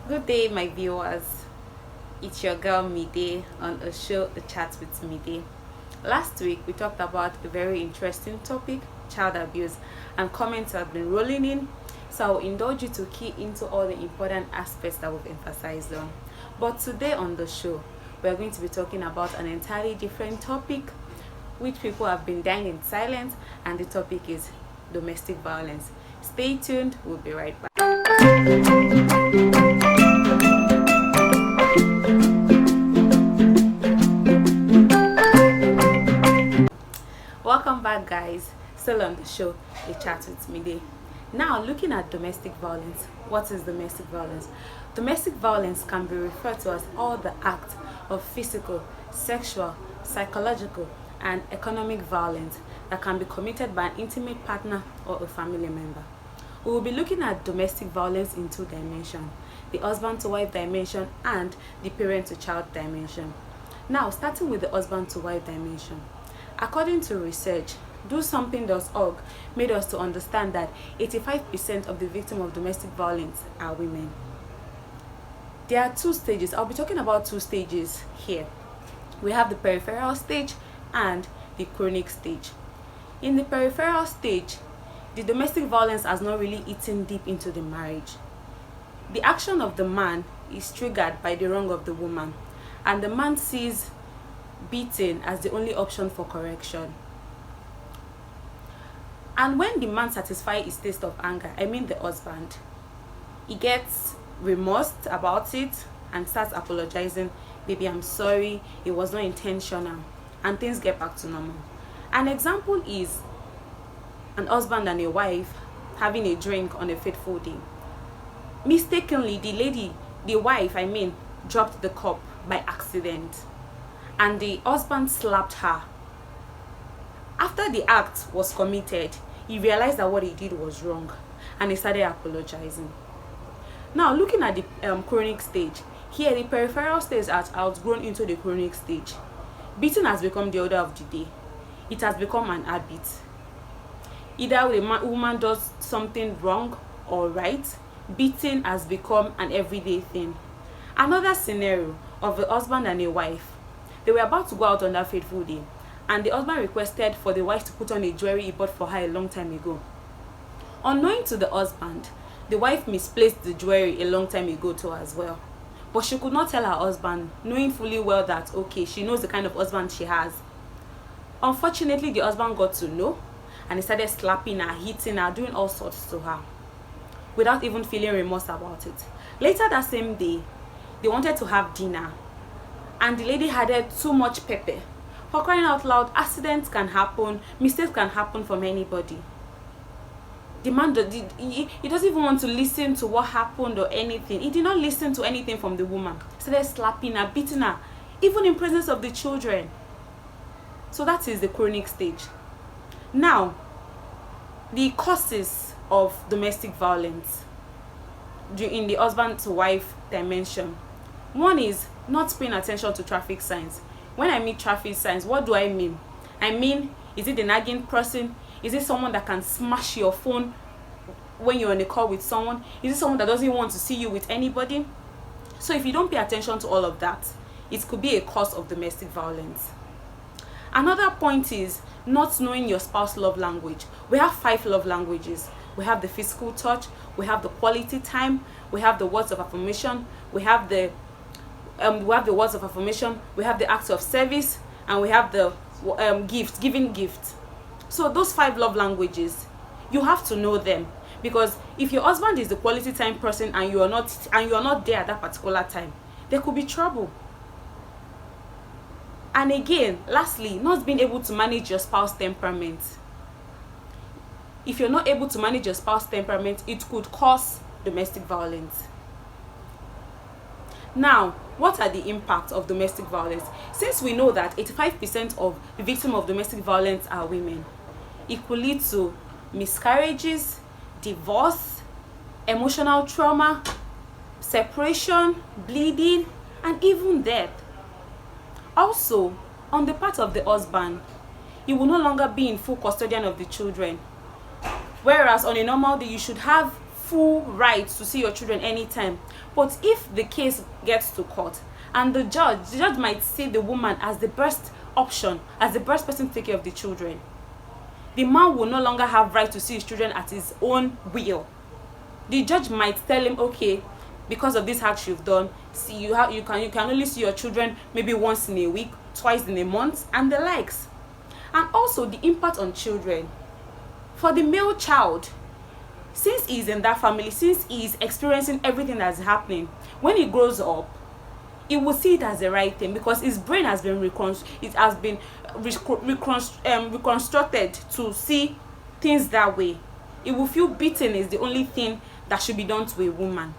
Good day, my viewers. It's your girl Mide on a show, A Chat with Mide. Last week, we talked about a very interesting topic, child abuse, and comments have been rolling in. So I'll indulge you to key into all the important aspects that we've emphasized on. But today on the show, we're going to be talking about an entirely different topic, which people have been dying in silence, and the topic is domestic violence. Stay tuned, we'll be right back. Welcome back, guys. Still on the show, A Chat with Mide. Now, looking at domestic violence. What is domestic violence? Domestic violence can be referred to as all the acts of physical, sexual, psychological, and economic violence that can be committed by an intimate partner or a family member. We will be looking at domestic violence in two dimensions: the husband to wife dimension and the parent to child dimension. Now, starting with the husband to wife dimension. According to research, DoSomething.org made us to understand that 85% of the victims of domestic violence are women. There are two stages. I'll be talking about two stages here. We have the peripheral stage and the chronic stage. In the peripheral stage, the domestic violence has not really eaten deep into the marriage. The action of the man is triggered by the wrong of the woman, and the man sees beating as the only option for correction. And when the man satisfies his taste of anger, I mean the husband, he gets remorse about it and starts apologizing. Baby, I'm sorry, it was not intentional, and things get back to normal. An example is an husband and a wife having a drink on a fateful day. Mistakenly, the wife, dropped the cup by accident, and the husband slapped her. After the act was committed, he realized that what he did was wrong, and he started apologizing. Now, looking at the chronic stage, here the peripheral stage has outgrown into the chronic stage. Beating has become the order of the day. It has become an habit. Either the woman does something wrong or right, beating has become an everyday thing. Another scenario of a husband and a wife. They were about to go out on that fateful day, and the husband requested for the wife to put on a jewelry he bought for her a long time ago. Unknowing to the husband, the wife misplaced the jewelry a long time ago too as well. But she could not tell her husband, knowing fully well that, okay, she knows the kind of husband she has. Unfortunately, the husband got to know, and he started slapping her, hitting her, doing all sorts to her, without even feeling remorse about it. Later that same day, they wanted to have dinner, and the lady added too much pepper. For crying out loud, accidents can happen, mistakes can happen from anybody. The man, he doesn't even want to listen to what happened or anything. He did not listen to anything from the woman. He started slapping her, beating her, even in presence of the children. So that is the chronic stage. Now, the causes of domestic violence in the husband to wife dimension. One is not paying attention to traffic signs. When I mean traffic signs, what do I mean? I mean, is it the nagging person? Is it someone that can smash your phone when you're on a call with someone? Is it someone that doesn't want to see you with anybody? So if you don't pay attention to all of that, it could be a cause of domestic violence. Another point is not knowing your spouse's love language. We have 5 love languages. We have the physical touch, we have the quality time, we have the words of affirmation, we have the words of affirmation, we have the acts of service, and we have the giving gifts. So those 5 love languages, you have to know them, because if your husband is the quality time person and you are not there at that particular time, there could be trouble. And again, lastly, not being able to manage your spouse's temperament. If you're not able to manage your spouse's temperament, it could cause domestic violence. Now, what are the impacts of domestic violence? Since we know that 85% of the victims of domestic violence are women, it could lead to miscarriages, divorce, emotional trauma, separation, bleeding, and even death. Also, on the part of the husband, he will no longer be in full custodian of the children. Whereas on a normal day, you should have full right to see your children anytime. But if the case gets to court and the judge might see the woman as the best option, as the best person to take care of the children, the man will no longer have right to see his children at his own will. The judge might tell him, okay, because of this act you've done, see you can only see your children maybe once in a week, twice in a month, and the likes. And also the impact on children. For the male child, since he's in that family, since he's experiencing everything that's happening, when he grows up, he will see it as the right thing, because his brain has been reconstructed to see things that way. He will feel beaten is the only thing that should be done to a woman.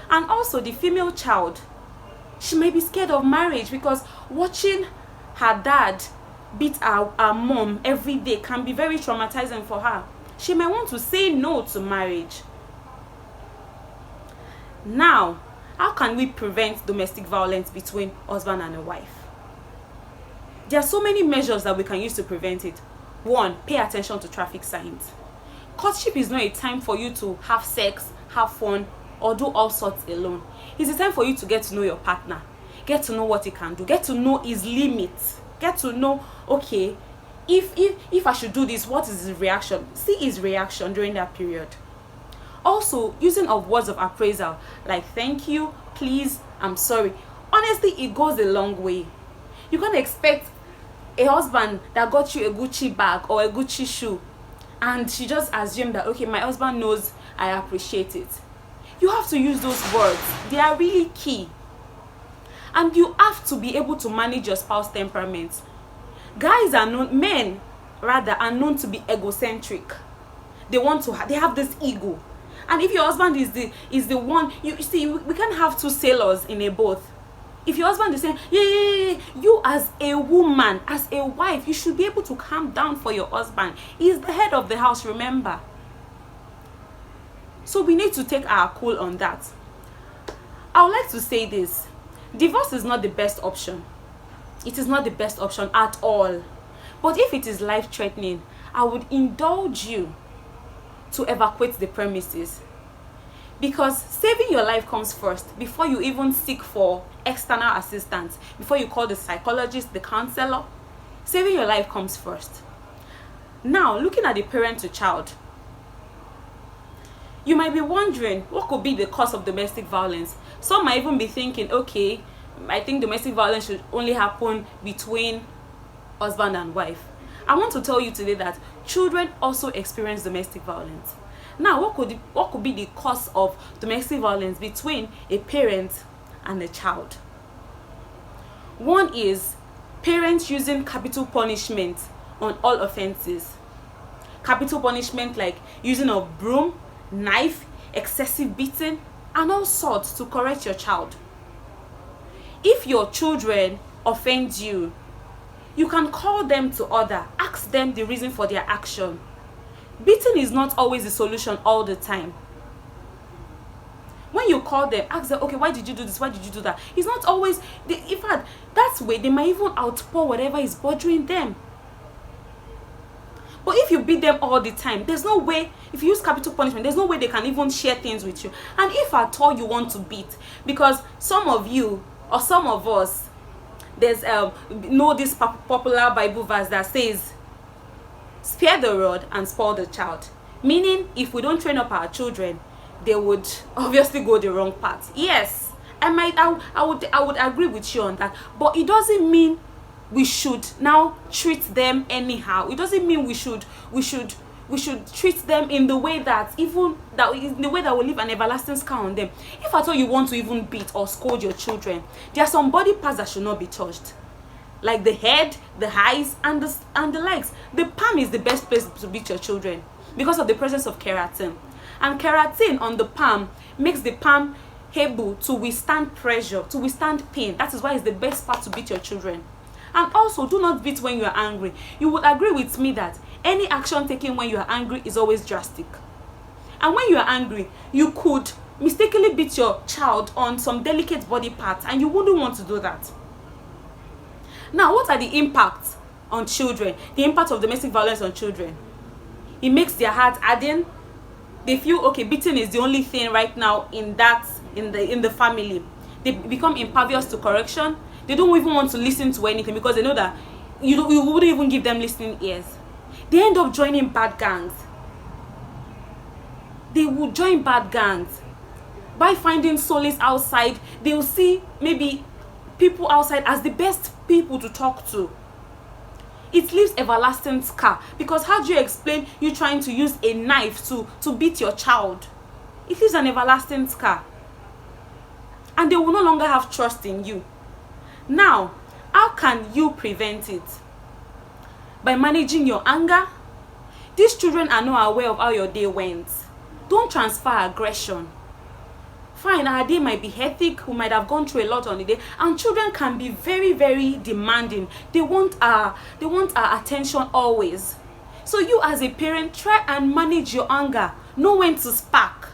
And also the female child, she may be scared of marriage, because watching her dad beat her mom every day can be very traumatizing for her. She may want to say no to marriage. Now, how can we prevent domestic violence between husband and a wife? There are so many measures that we can use to prevent it. 1, pay attention to traffic signs. Courtship is not a time for you to have sex, have fun, or do all sorts alone. It's a time for you to get to know your partner, get to know what he can do, get to know his limits, get to know, okay, if I should do this, what is his reaction? See his reaction during that period. Also, using of words of appraisal like thank you, please, I'm sorry. Honestly, it goes a long way. You can't expect a husband that got you a Gucci bag or a Gucci shoe and she just assumed that, okay, my husband knows I appreciate it. You have to use those words. They are really key. And you have to be able to manage your spouse's temperament. Men are known to be egocentric. They have this ego. And if your husband is the one, you see, we can't have two sailors in a boat. If your husband is saying, yeah, you as a woman, as a wife, you should be able to calm down for your husband. He's the head of the house, remember. So we need to take our cool on that. I would like to say this. Divorce is not the best option. It is not the best option at all. But if it is life-threatening, I would indulge you to evacuate the premises. Because saving your life comes first before you even seek for external assistance, before you call the psychologist, the counselor. Saving your life comes first. Now, looking at the parent to child, you might be wondering what could be the cause of domestic violence. Some might even be thinking, okay, I think domestic violence should only happen between husband and wife. I want to tell you today that children also experience domestic violence. Now, what could be the cause of domestic violence between a parent and a child? One is parents using capital punishment on all offenses. Capital punishment like using a broom, knife, excessive beating, and all sorts to correct your child. If your children offend you, you can call them to order, ask them the reason for their action. Beating is not always the solution all the time. When you call them, ask them, okay, why did you do this? Why did you do that? It's not always, in fact, that's way they might even outpour whatever is bothering them. But if you beat them all the time, there's no way, if you use capital punishment, there's no way they can even share things with you. And if at all you want to beat, because some of you, or some of us, there's know this popular Bible verse that says, spare the rod and spoil the child. Meaning, if we don't train up our children, they would obviously go the wrong path. Yes, I would agree with you on that. But it doesn't mean we should now treat them anyhow. It doesn't mean we should treat them in the way that will leave an everlasting scar on them. If at all you want to even beat or scold your children, there are some body parts that should not be touched, like the head, the eyes, and the legs. The palm is the best place to beat your children because of the presence of keratin. And keratin on the palm makes the palm able to withstand pressure, to withstand pain. That is why it's the best part to beat your children. And also, do not beat when you are angry. You would agree with me that any action taken when you are angry is always drastic. And when you are angry, you could mistakenly beat your child on some delicate body parts, and you wouldn't want to do that. Now, what are the impacts on children? The impact of domestic violence on children. It makes their heart harden. They feel okay, beating is the only thing right now in the family. They become impervious to correction. They don't even want to listen to anything because they know that you wouldn't even give them listening ears. They end up joining bad gangs. They will join bad gangs. By finding solace outside, they will see maybe people outside as the best people to talk to. It leaves everlasting scar, because how do you explain you trying to use a knife to beat your child? It leaves an everlasting scar. And they will no longer have trust in you. Now, how can you prevent it? By managing your anger. These children are not aware of how your day went. Don't transfer aggression. Fine, our day might be hectic, we might have gone through a lot on the day, and children can be very, very demanding. They want our attention always. So you as a parent, try and manage your anger. Know when to spark.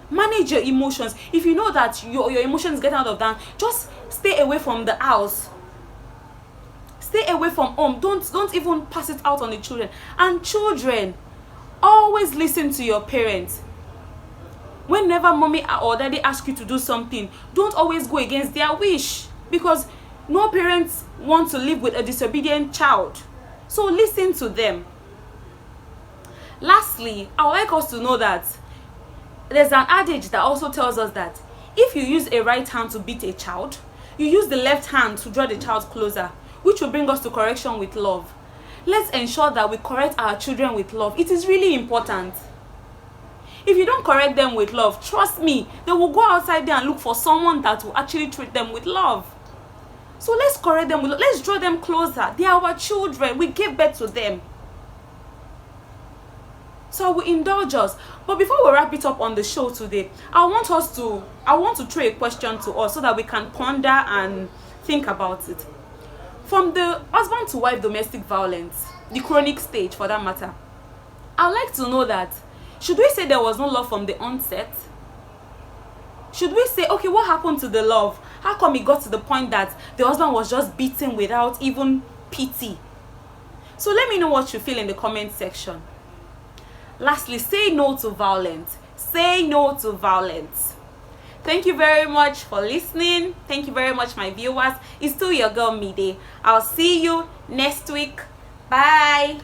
Manage your emotions. If you know that your emotions get out of hand, just stay away from the house. Stay away from home. Don't even pass it out on the children. And children, always listen to your parents. Whenever mommy or daddy ask you to do something, don't always go against their wish, because no parents want to live with a disobedient child. So listen to them. Lastly, I would like us to know that there's an adage that also tells us that if you use a right hand to beat a child, you use the left hand to draw the child closer, which will bring us to correction with love. Let's ensure that we correct our children with love. It is really important. If you don't correct them with love, trust me, they will go outside there and look for someone that will actually treat them with love. So let's correct them with love. Let's draw them closer. They are our children. We gave birth to them. So I will indulge us. But before we wrap it up on the show today, I want to throw a question to us so that we can ponder and think about it. From the husband to wife domestic violence, the chronic stage for that matter, I would like to know that, should we say there was no love from the onset? Should we say, okay, what happened to the love? How come it got to the point that the husband was just beaten without even pity? So let me know what you feel in the comment section. Lastly, say no to violence. Say no to violence. Thank you very much for listening. Thank you very much, my viewers. It's still your girl, Mide. I'll see you next week. Bye.